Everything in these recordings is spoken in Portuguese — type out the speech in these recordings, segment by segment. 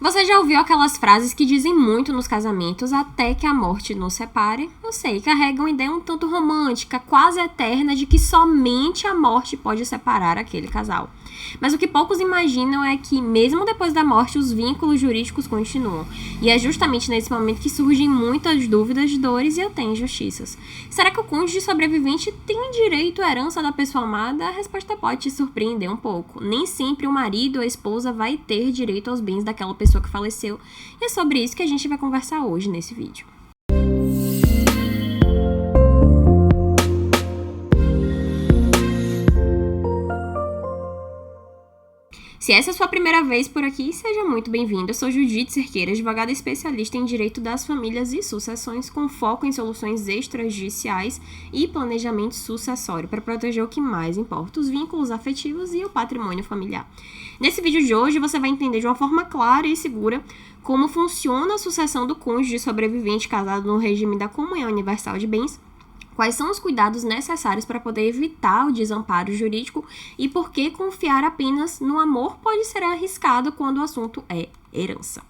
Você já ouviu aquelas frases que dizem muito nos casamentos, até que a morte nos separe? Eu sei, carregam uma ideia um tanto romântica, quase eterna, de que somente a morte pode separar aquele casal. Mas o que poucos imaginam é que, mesmo depois da morte, os vínculos jurídicos continuam. E é justamente nesse momento que surgem muitas dúvidas, dores e até injustiças. Será que o cônjuge sobrevivente tem direito à herança da pessoa amada? A resposta pode te surpreender um pouco. Nem sempre o marido ou a esposa vai ter direito aos bens daquela pessoa que faleceu. E é sobre isso que a gente vai conversar hoje nesse vídeo. Se essa é a sua primeira vez por aqui, seja muito bem-vindo. Eu sou Judite Cerqueira, advogada especialista em direito das famílias e sucessões, com foco em soluções extrajudiciais e planejamento sucessório, para proteger o que mais importa, os vínculos afetivos e o patrimônio familiar. Nesse vídeo de hoje, você vai entender de uma forma clara e segura como funciona a sucessão do cônjuge sobrevivente casado no regime da comunhão universal de bens, quais são os cuidados necessários para poder evitar o desamparo jurídico e por que confiar apenas no amor pode ser arriscado quando o assunto é herança.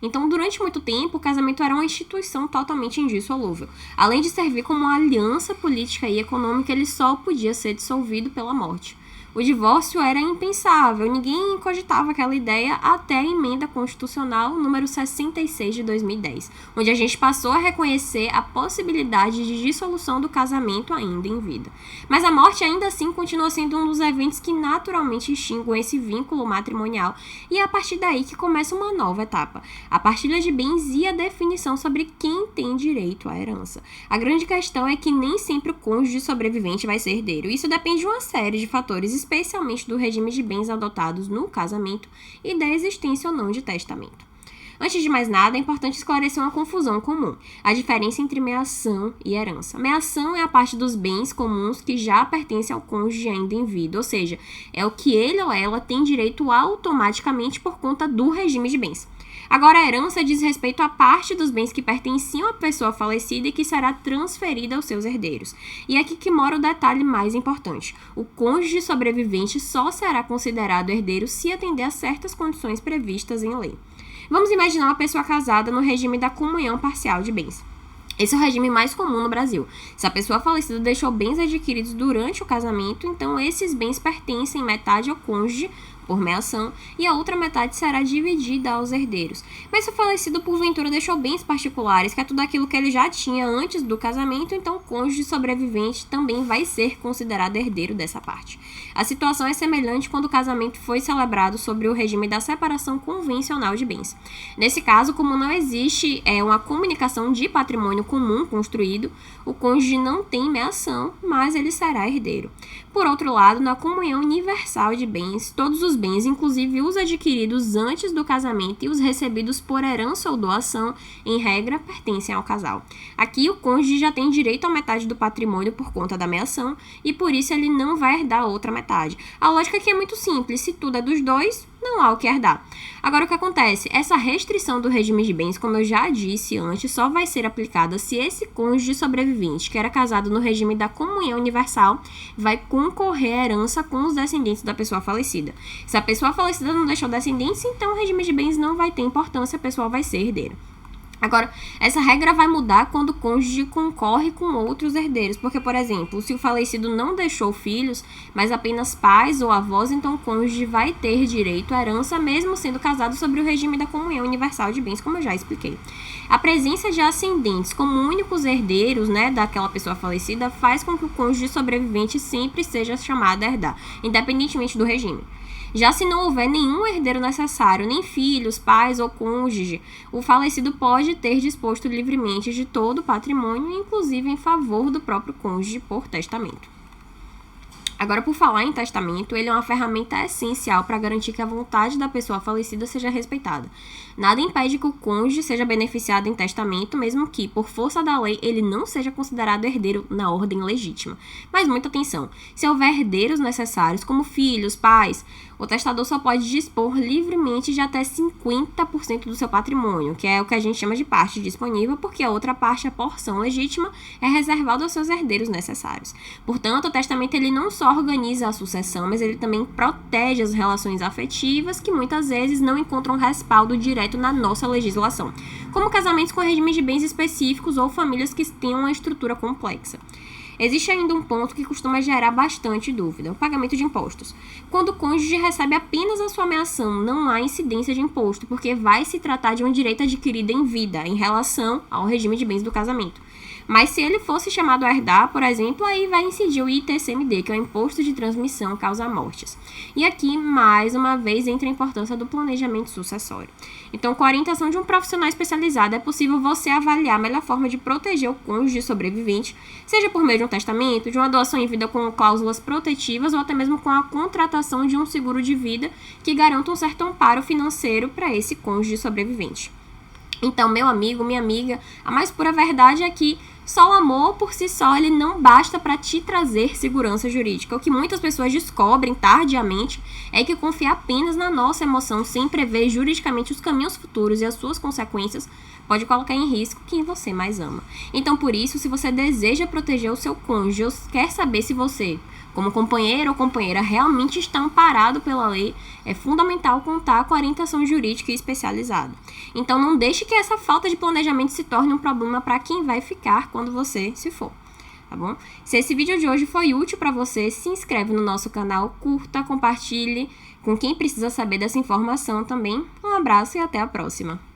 Então, durante muito tempo, o casamento era uma instituição totalmente indissolúvel. Além de servir como uma aliança política e econômica, ele só podia ser dissolvido pela morte. O divórcio era impensável, ninguém cogitava aquela ideia até a emenda constitucional número 66 de 2010, onde a gente passou a reconhecer a possibilidade de dissolução do casamento ainda em vida. Mas a morte ainda assim continua sendo um dos eventos que naturalmente extinguem esse vínculo matrimonial, e é a partir daí que começa uma nova etapa, a partilha de bens e a definição sobre quem tem direito à herança. A grande questão é que nem sempre o cônjuge sobrevivente vai ser herdeiro. Isso depende de uma série de fatores, especialmente do regime de bens adotados no casamento e da existência ou não de testamento. Antes de mais nada, é importante esclarecer uma confusão comum, a diferença entre meação e herança. Meação é a parte dos bens comuns que já pertence ao cônjuge ainda em vida, ou seja, é o que ele ou ela tem direito automaticamente por conta do regime de bens. Agora, a herança diz respeito à parte dos bens que pertenciam à pessoa falecida e que será transferida aos seus herdeiros. E é aqui que mora o detalhe mais importante. O cônjuge sobrevivente só será considerado herdeiro se atender a certas condições previstas em lei. Vamos imaginar uma pessoa casada no regime da comunhão parcial de bens. Esse é o regime mais comum no Brasil. Se a pessoa falecida deixou bens adquiridos durante o casamento, então esses bens pertencem metade ao cônjuge, por meação, e a outra metade será dividida aos herdeiros. Mas se o falecido porventura deixou bens particulares, que é tudo aquilo que ele já tinha antes do casamento, então o cônjuge sobrevivente também vai ser considerado herdeiro dessa parte. A situação é semelhante quando o casamento foi celebrado sobre o regime da separação convencional de bens. Nesse caso, como não existe uma comunicação de patrimônio comum construído, o cônjuge não tem meação, mas ele será herdeiro. Por outro lado, na comunhão universal de bens, todos os bens, inclusive os adquiridos antes do casamento e os recebidos por herança ou doação, em regra, pertencem ao casal. Aqui, o cônjuge já tem direito à metade do patrimônio por conta da meação e, por isso, ele não vai herdar a outra metade. A lógica aqui é muito simples. Se tudo é dos dois, não há o que herdar. Agora, o que acontece? Essa restrição do regime de bens, como eu já disse antes, só vai ser aplicada se esse cônjuge sobrevivente, que era casado no regime da comunhão universal, vai concorrer à herança com os descendentes da pessoa falecida. Se a pessoa falecida não deixou descendentes, então o regime de bens não vai ter importância, a pessoa vai ser herdeira. Agora, essa regra vai mudar quando o cônjuge concorre com outros herdeiros, porque, por exemplo, se o falecido não deixou filhos, mas apenas pais ou avós, então o cônjuge vai ter direito à herança, mesmo sendo casado sobre o regime da comunhão universal de bens, como eu já expliquei. A presença de ascendentes como únicos herdeiros, daquela pessoa falecida, faz com que o cônjuge sobrevivente sempre seja chamado a herdar, independentemente do regime. Já se não houver nenhum herdeiro necessário, nem filhos, pais ou cônjuge, o falecido pode ter disposto livremente de todo o patrimônio, inclusive em favor do próprio cônjuge por testamento. Agora, por falar em testamento, ele é uma ferramenta essencial para garantir que a vontade da pessoa falecida seja respeitada. Nada impede que o cônjuge seja beneficiado em testamento, mesmo que, por força da lei, ele não seja considerado herdeiro na ordem legítima. Mas muita atenção, se houver herdeiros necessários, como filhos, pais, o testador só pode dispor livremente de até 50% do seu patrimônio, que é o que a gente chama de parte disponível, porque a outra parte, a porção legítima, é reservada aos seus herdeiros necessários. Portanto, o testamento ele não só organiza a sucessão, mas ele também protege as relações afetivas que muitas vezes não encontram respaldo direto na nossa legislação, como casamentos com regime de bens específicos ou famílias que tenham uma estrutura complexa. Existe ainda um ponto que costuma gerar bastante dúvida: o pagamento de impostos. Quando o cônjuge recebe apenas a sua ameação, não há incidência de imposto, porque vai se tratar de um direito adquirido em vida, em relação ao regime de bens do casamento. Mas se ele fosse chamado a herdar, por exemplo, aí vai incidir o ITCMD, que é o Imposto de Transmissão Causa-Mortes. E aqui, mais uma vez, entra a importância do planejamento sucessório. Então, com a orientação de um profissional especializado, é possível você avaliar a melhor forma de proteger o cônjuge sobrevivente, seja por meio de um testamento, de uma doação em vida com cláusulas protetivas ou até mesmo com a contratação de um seguro de vida que garanta um certo amparo financeiro para esse cônjuge sobrevivente. Então, meu amigo, minha amiga, a mais pura verdade é que só o amor por si só ele não basta para te trazer segurança jurídica. O que muitas pessoas descobrem tardiamente é que confiar apenas na nossa emoção sem prever juridicamente os caminhos futuros e as suas consequências pode colocar em risco quem você mais ama. Então, por isso, se você deseja proteger o seu cônjuge ou quer saber se você, como companheiro ou companheira, realmente está amparado pela lei, é fundamental contar com a orientação jurídica especializada. Então, não deixe que essa falta de planejamento se torne um problema para quem vai ficar quando você se for, tá bom? Se esse vídeo de hoje foi útil para você, se inscreve no nosso canal, curta, compartilhe com quem precisa saber dessa informação também. Um abraço e até a próxima!